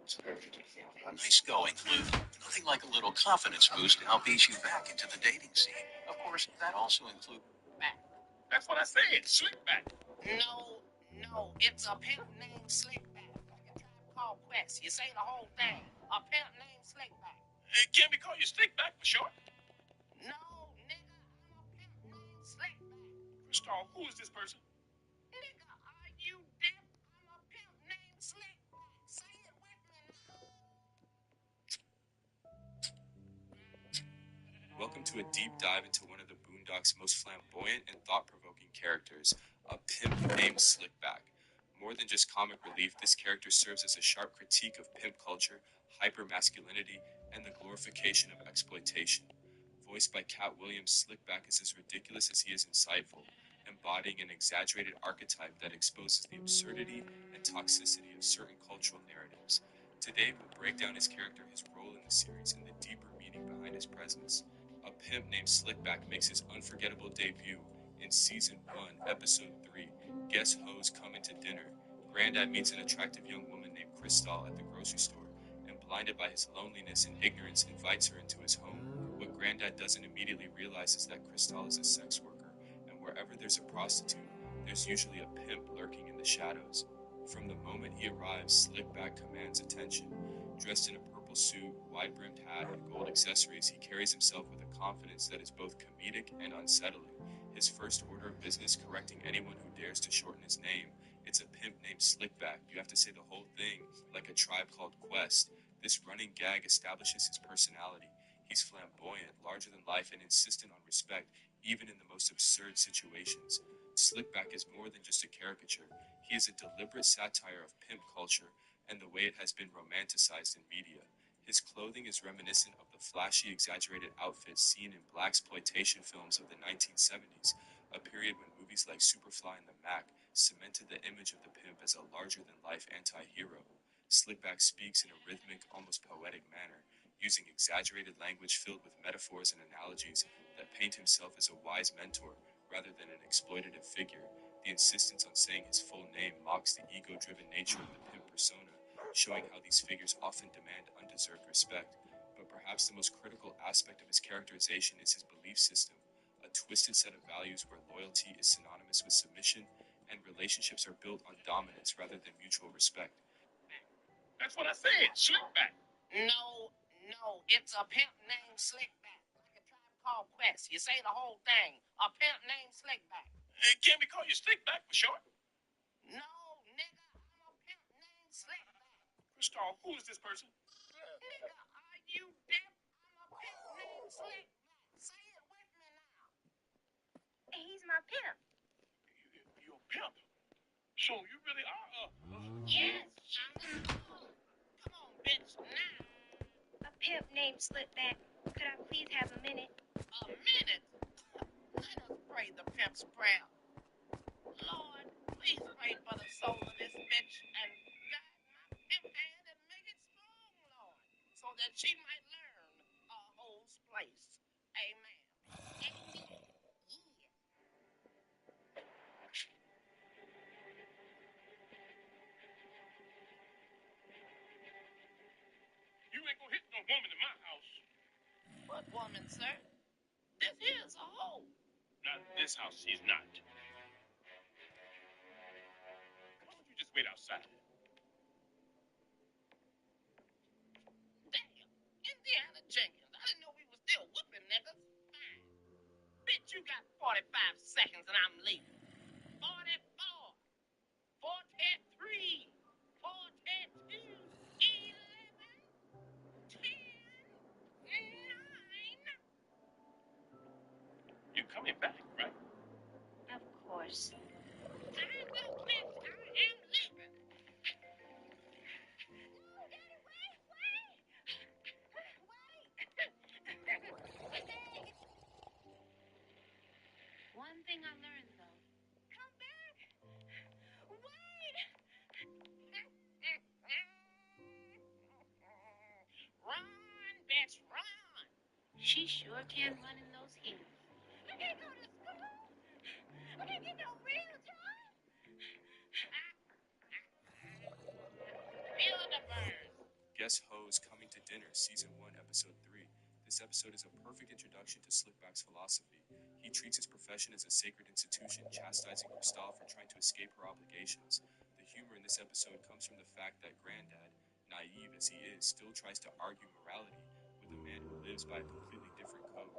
Nice going, Luke. Nothing like a little confidence boost to help ease you back into the dating scene. Of course, that also includes back. That's what I said, Slickback. No, no, it's a pimp named Slickback. Like a tribe called Quest. You say the whole thing. A pimp named Slickback. Can we call you Slickback for short? No, nigga, I'm a pimp named Slickback. Crystal, who is this person? Nigga, are you deaf? I'm a pimp named Slickback. Say it with me now. Welcome to a deep dive into one of the Boondocks' most flamboyant and thought-provoking characters, a pimp named Slickback. More than just comic relief, this character serves as a sharp critique of pimp culture, hyper-masculinity, and the glorification of exploitation. Voiced by Cat Williams, Slickback is as ridiculous as he is insightful, embodying an exaggerated archetype that exposes the absurdity and toxicity of certain cultural narratives. Today, we'll break down his character, his role in the series, and the deeper meaning behind his presence. A pimp named Slickback makes his unforgettable debut in Season 1, Episode 3, Guess Hoes Coming to Dinner. Grandad meets an attractive young woman named Crystal at the grocery store, and blinded by his loneliness and ignorance, invites her into his home. What Grandad doesn't immediately realize is that Crystal is a sex worker, and wherever there's a prostitute, there's usually a pimp lurking in the shadows. From the moment he arrives, Slickback commands attention. Dressed in a purple suit, wide-brimmed hat, and gold accessories, he carries himself with a confidence that is both comedic and unsettling. His first order of business, correcting anyone who dares to shorten his name. It's a pimp named Slickback. You have to say the whole thing, like a tribe called Quest. This running gag establishes his personality. He's flamboyant, larger than life, and insistent on respect, even in the most absurd situations. Slickback is more than just a caricature. He is a deliberate satire of pimp culture and the way it has been romanticized in media. His clothing is reminiscent of the flashy, exaggerated outfits seen in blaxploitation films of the 1970s, a period when movies like Superfly and The Mac cemented the image of the pimp as a larger-than-life anti-hero. Slickback speaks in a rhythmic, almost poetic manner, using exaggerated language filled with metaphors and analogies that paint himself as a wise mentor rather than an exploitative figure. The insistence on saying his full name mocks the ego-driven nature of the pimp persona, showing how these figures often demand undeserved respect. But perhaps the most critical aspect of his characterization is his belief system, a twisted set of values where loyalty is synonymous with submission and relationships are built on dominance rather than mutual respect. That's what I said, Slickback. No, no, it's a pimp named Slickback. Like a tribe called Quest. You say the whole thing. A pimp named Slickback. Can we call you Slickback for short? No, nigga, I'm a pimp named Slickback. Crystal, who is this person? Nigga, are you deaf? I'm a pimp named Slickback. Say it with me now. He's my pimp. You're a pimp? So you really are a... Yes. Come on, bitch, now. A pimp named Slickback. Could I please have a minute? A minute? Let us pray the pimp's prayer. Lord, please pray for the soul of this bitch and guide my pimp hand and make it strong, Lord, so that she might learn a hoe's place. Amen. You ain't gonna hit no woman in my house. What woman, sir? This here's a hoe. Not in this house, she's not. Why don't you just wait outside? Damn, Indiana Jenkins. I didn't know we were still whooping niggas. Fine. Bitch, you got 45 seconds and I'm leaving. 44, 43, 42, 11, 10, 9. You're coming back, right? Of course. Time up, bitch. I am leaving. No, Daddy, wait. One thing I learned, though. Come back. Wait. Run, bitch, run. She sure can run in those heels. I can't go to school. I can't get no real job. Feel the burn. Guess Ho's Coming to Dinner, Season 1, Episode 3. This episode is a perfect introduction to Slickback's philosophy. He treats his profession as a sacred institution, chastising Cristal for trying to escape her obligations. The humor in this episode comes from the fact that Granddad, naive as he is, still tries to argue morality with a man who lives by a completely different code.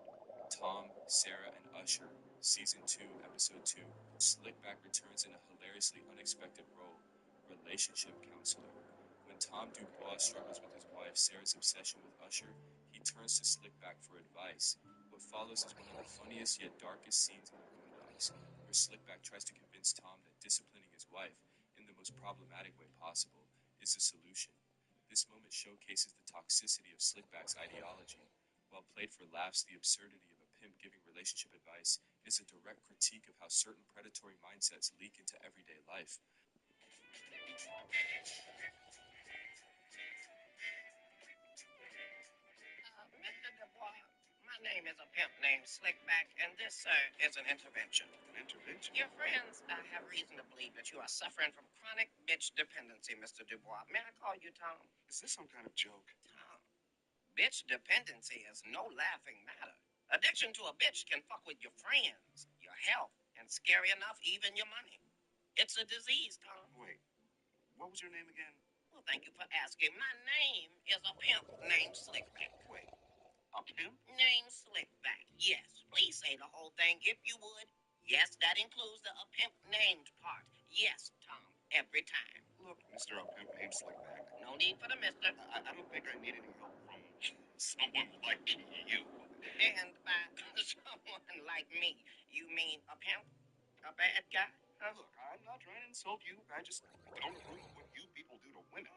Tom, Sarah, and Usher, Season 2, Episode 2. Slickback returns in a hilariously unexpected role, relationship counselor. When Tom Dubois struggles with his wife Sarah's obsession with Usher, he turns to Slickback for advice. What follows is one of the funniest yet darkest scenes in the Boondocks, where Slickback tries to convince Tom that disciplining his wife, in the most problematic way possible, is the solution. This moment showcases the toxicity of Slickback's ideology. While played for laughs, the absurdity of a pimp giving relationship advice is a direct critique of how certain predatory mindsets leak into everyday life. Mr. Dubois, my name is a pimp named Slickback, and this, sir, is an intervention. An intervention? Your friends have reason to believe that you are suffering from chronic bitch dependency, Mr. Dubois. May I call you Tom? Is this some kind of joke? Tom, bitch dependency is no laughing matter. Addiction to a bitch can fuck with your friends, your health, and scary enough, even your money. It's a disease, Tom. Wait, what was your name again? Well, thank you for asking. My name is a pimp named Slickback. Wait, a pimp? Name Slickback. Yes, please say the whole thing if you would. Yes, that includes the a pimp named part. Yes, Tom, every time. Look, Mr. A Pimp named Slickback. No need for the mister. I don't think I need any help from someone like you. And by someone like me, you mean a pimp? A bad guy? Huh? Look, I'm not trying to insult you. I just don't agree with what you people do to women.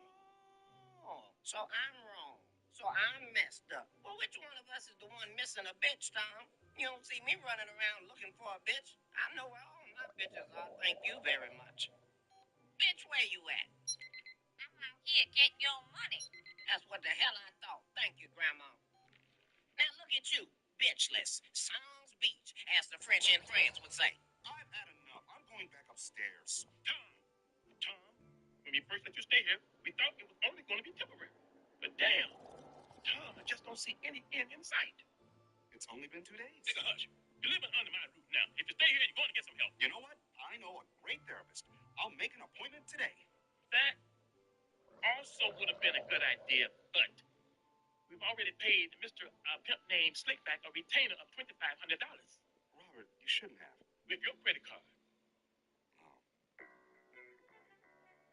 Oh, so I'm wrong. So I'm messed up. Well, which one of us is the one missing a bitch, Tom? You don't see me running around looking for a bitch. I know where all my bitches are. Thank you very much. Bitch, where you at? I'm here getting your money. That's what the hell I thought. Thank you, Grandma. Now look at you, bitchless. Sans beach, as the French in France would say. I've had enough. I'm going back upstairs. Tom, when we first let you stay here, we thought it was only going to be temporary. But damn, Tom, I just don't see any end in sight. It's only been 2 days. Nigga, hush. You're living under my roof now. If you stay here, you're going to get some help. You know what? I know a great therapist. I'll make an appointment today. That also would have been a good idea, but we've already paid Mr. Pimp named Slickback a retainer of $2,500 Robert, you shouldn't have. with your credit card. Oh.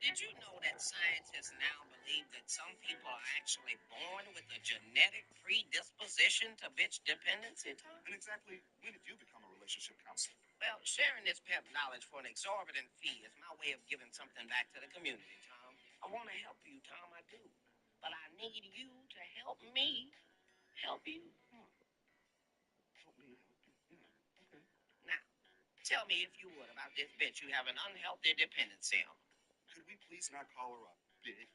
Did you know that scientists now believe that some people are actually born with a genetic predisposition to bitch dependency, Tom? And exactly when did you become a relationship counselor? Well, sharing this pep knowledge for an exorbitant fee is my way of giving something back to the community, Tom. I want to help you, Tom, I do. But I need you to help me help you. Help me help you. Yeah, okay. Now, tell me if you would about this bitch you have an unhealthy dependency on. Could we please not call her a bitch?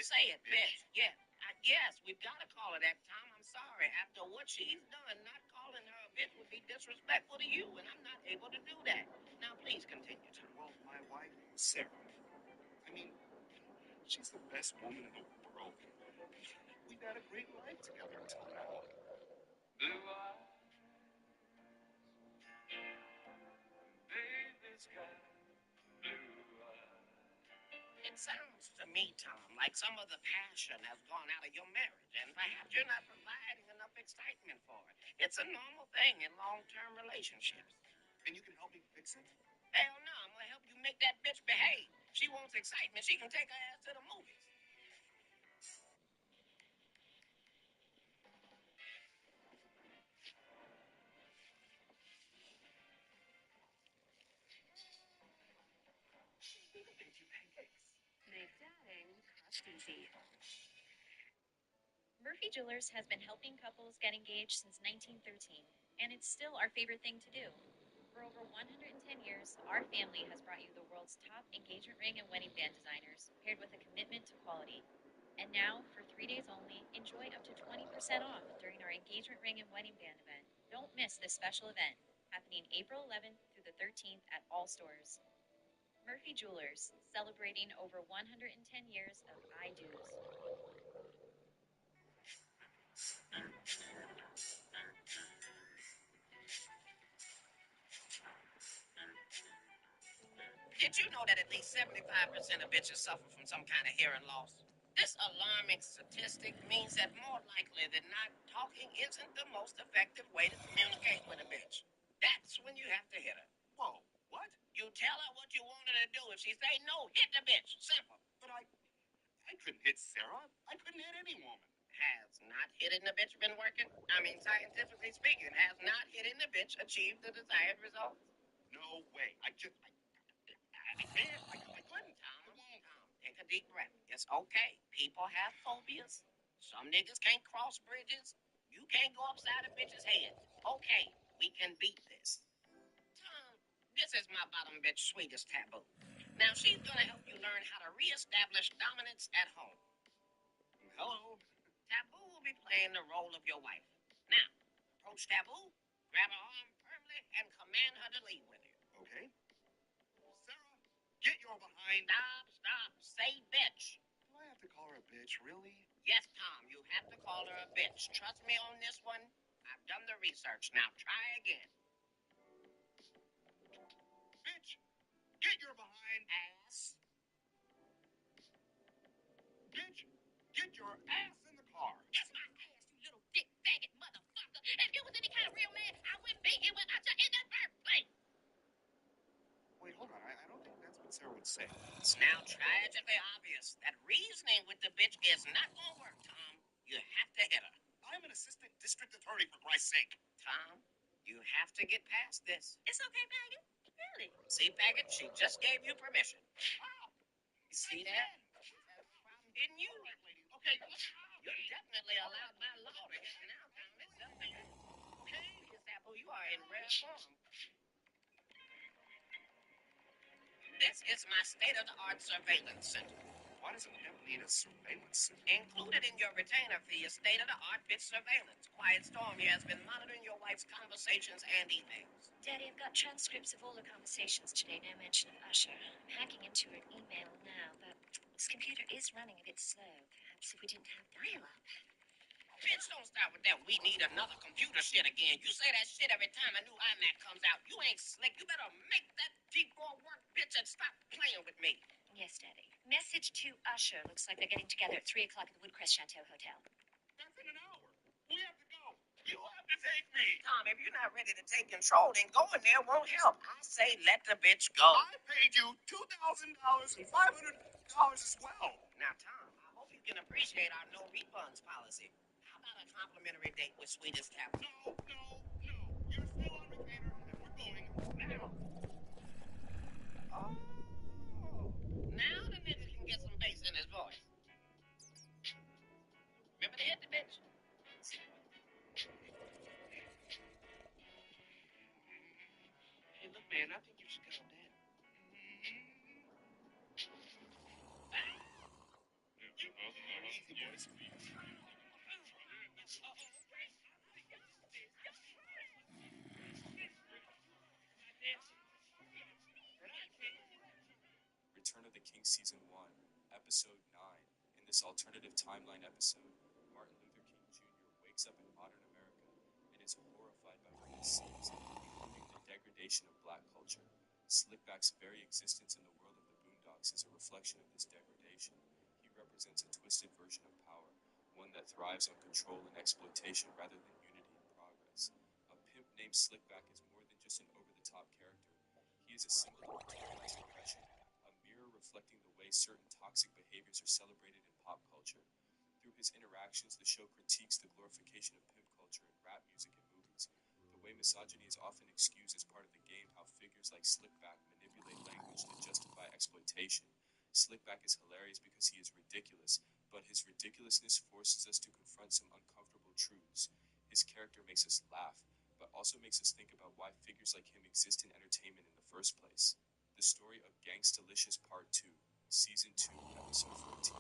Say it, bitch. Yeah. Yes, we've got to call her that, Tom. I'm sorry. After what she's done, not calling her a bitch would be disrespectful to you, and I'm not able to do that. Now, please continue, Tom. Well, my wife, Sarah. I mean, she's the best woman in the world. We've had a great life together until now. Blue eyes, baby's got blue eyes. It sounds to me, Tom, like some of the passion has gone out of your marriage, and perhaps you're not providing enough excitement for it. It's a normal thing in long-term relationships. And you can help me fix it? Hell no, I'm gonna help you make that bitch behave. She wants excitement, she can take her ass to the movies. Make dating crust easy. Murphy Jewelers has been helping couples get engaged since 1913, and it's still our favorite thing to do. For over 110 years, our family has brought you the world's top engagement ring and wedding band designers, paired with a commitment to quality. And now, for 3 days only, enjoy up to 20% off during our engagement ring and wedding band event. Don't miss this special event, happening April 11th through the 13th at all stores. Murphy Jewelers, celebrating over 110 years of I do's. Did you know that at least 75% of bitches suffer from some kind of hearing loss? This alarming statistic means that more likely than not, talking isn't the most effective way to communicate with a bitch. That's when you have to hit her. Whoa, what? You tell her what you want her to do. If she say no, hit the bitch. Simple. But I couldn't hit Sarah. I couldn't hit any woman. Has not hitting the bitch been working? I mean, scientifically speaking, has not hitting the bitch achieved the desired result? No way. I can't. I couldn't. Tom, take a deep breath. It's okay. People have phobias. Some niggas can't cross bridges. You can't go upside a bitch's head. Okay, we can beat this. Tom, this is my bottom bitch sweetest taboo. Now she's gonna help you learn how to reestablish dominance at home. Hello. Taboo will be playing the role of your wife. Now, approach Taboo, grab her arm firmly, and command her to leave with you. Okay. Sarah, get your behind. Stop. Say bitch. Do I have to call her a bitch, really? Yes, Tom, you have to call her a bitch. Trust me on this one. I've done the research. Now try again. Bitch, get your behind. Ass. Bitch, get your ass in the car. Kiss my ass, you little dick faggot motherfucker. If you was any kind of real man, I wouldn't be here without you in the first place. Wait, hold on. I don't think that's what Sarah would say. It's now tragically obvious that reasoning with the bitch is not gonna work, Tom. You have to hit her. I'm an assistant district attorney, for Christ's sake. Tom, you have to get past this. It's okay, Megan. Really? See, faggot, she just gave you permission. You see that? Didn't you? Okay, You're definitely allowed by law to get now, Tom. It's up to you. Okay, Miss Apple, you are in rare form. This is my state-of-the-art surveillance center. why does a pimp need a surveillance center? Included in your retainer fee is state-of-the-art bitch surveillance. Quiet Storm here has been monitoring your wife's conversations and emails. Daddy, I've got transcripts of all the conversations today, no mention of Usher. I'm hacking into her email now, but this computer is running a bit slow. Perhaps if we didn't have dial-up. Bitch, don't start with that we need another computer shit again. You say that shit every time a new iMac comes out. You ain't slick. You better make that D4 work, bitch, and stop playing with me. Yes, Daddy. Message to Usher. Looks like they're getting together at 3 o'clock at the Woodcrest Chateau Hotel. That's in an hour. We have to go. You have to take me. Tom, if you're not ready to take control, then going there won't help. I say let the bitch go. I paid you $2,000 and $500 as well. Now, Tom, I hope you can appreciate our no refunds policy. How about a complimentary date with Sweetest Taboo? No. You're still on retainer, and we're going now. Oh. Now the nigga can get some bass in his voice. Remember to hit the bitch. Hey, look, man, I think you should calm down. Easy, boys. Return of the King Season 1, Episode 9. In this alternative timeline episode, Martin Luther King Jr. wakes up in modern America and is horrified by what he sees, including the degradation of black culture. Slickback's very existence in the world of the Boondocks is a reflection of this degradation. He represents a twisted version of power, one that thrives on control and exploitation rather than unity and progress. A pimp named Slickback is more than just an over-the-top character. He is a symbol of internalized oppression, a mirror reflecting the way certain toxic behaviors are celebrated in pop culture. Through his interactions, the show critiques the glorification of pimp culture in rap music and movies. The way misogyny is often excused as part of the game, how figures like Slickback manipulate language to justify exploitation. Slickback is hilarious because he is ridiculous, but his ridiculousness forces us to confront some uncomfortable truths. His character makes us laugh, but also makes us think about why figures like him exist in entertainment in the first place. The story of Gangstalicious Part 2, Season 2, Episode 14.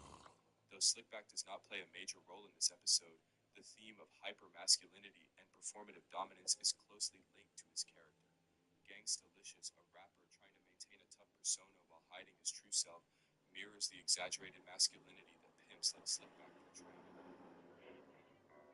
Though Slickback does not play a major role in this episode, the theme of hypermasculinity and performative dominance is closely linked to his character. Gangstalicious, a rapper trying to maintain a tough persona while hiding his true self, mirrors the exaggerated masculinity that pimps like Slickback portray.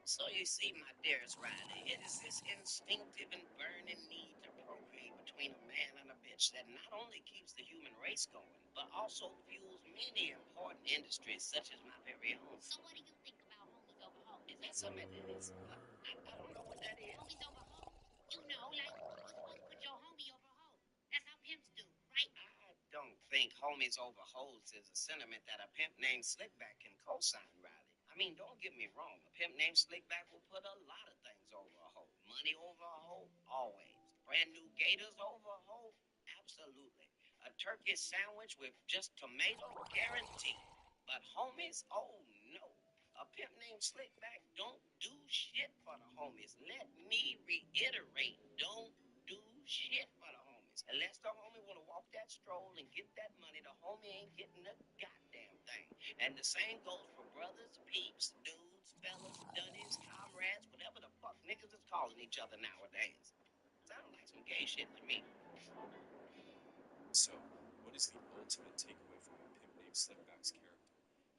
So you see, my dearest Riley, it is this instinctive and burning need to procreate between a man and a bitch that not only keeps the human race going, but also fuels many important industries such as my very own. So what do you think about homies over hoes? Is that something that is? I don't know what that is. Homies over hoes. You know, like you're supposed to put your homie over hoe. That's how pimps do, right? I don't think homies over hoes is a sentiment that a pimp named Slickback can co-sign, Riley. I mean, don't get me wrong. A pimp named Slickback will put a lot of things over a hoe. Money over a hoe, always. Brand new gators over a hoe, absolutely. A turkey sandwich with just tomato, guaranteed. But homies, oh no. A pimp named Slickback don't do shit for the homies. Let me reiterate, don't do shit for the homies. Unless the homie want to walk that stroll and get that money, the homie ain't getting a goddamn thing. And the same goes for brothers, peeps, dudes, fellas, dunnies, comrades, whatever the fuck niggas is calling each other nowadays. Sound like some gay shit to me. So, what is the ultimate takeaway from a pimp named Slickback's character?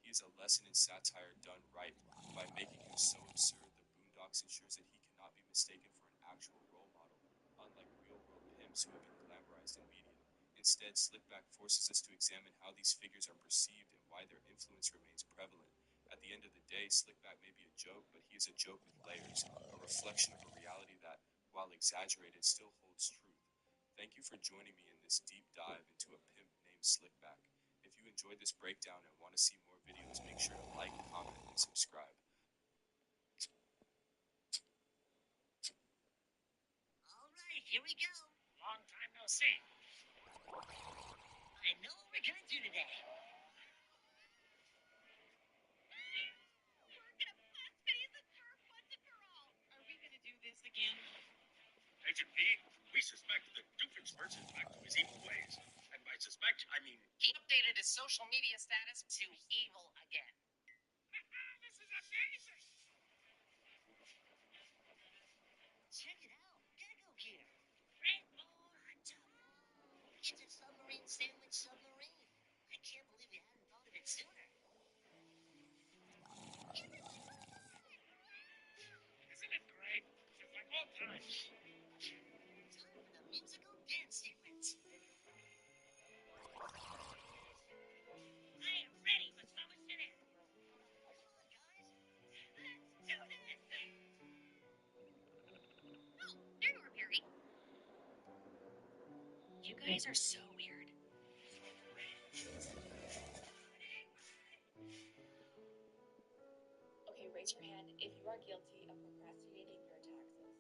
He is a lesson in satire done right. By making him so absurd, the Boondocks ensures that he cannot be mistaken for an actual role model, unlike real-world pimps who have been glamorized in media. Instead, Slickback forces us to examine how these figures are perceived and why their influence remains prevalent. At the end of the day, Slickback may be a joke, but he is a joke with layers, a reflection of a reality that, while exaggerated, still holds truth. Thank you for joining me in this deep dive into a pimp named Slickback. If you enjoyed this breakdown and want to see more videos, make sure to like, comment, and subscribe. All right, here we go. Long time no see. I know what we're gonna do today. We're gonna bust Phineas and Ferb once and for all. Are we gonna do this again? Agent P, we suspect that Doofenshmirtz is back to his evil ways. And by suspect, I mean He updated his social media status to evil again. this is amazing. Check it out. Gecko gear. Rainbow It's a submarine sandwich submarine. I can't believe you hadn't thought of it sooner. Isn't it great? Just like old times. Time for the musical dance sequence. I am ready for Summer City. Come on, guys. Let's do this. Oh, there you are, Perry. You guys are so weird. Okay, raise your hand if you are guilty of procrastinating your taxes.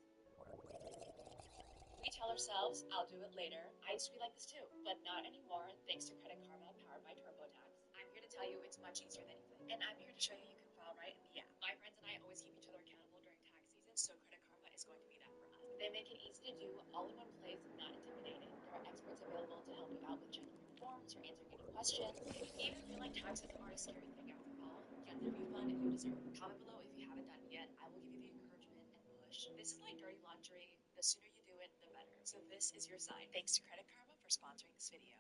We tell ourselves, I'll do it later. I used to be like this too, but not anymore thanks to Credit Karma powered by TurboTax. I'm here to tell you it's much easier than you think. And I'm here to show you you can file right in the app. My friends and I always keep each other accountable during tax season, so Credit Karma is going to be that for us. They make it easy to do, all in one place, not intimidating. There are experts available to help you out with checking your forms or answering any questions. If you even feel like taxes are a scary thing after all, get the refund if you deserve it. Comment below if you haven't done it yet. I will give you the encouragement and push. This is like dirty laundry. The sooner you do it, the better. So this is your sign. Thanks to Credit Karma for sponsoring this video.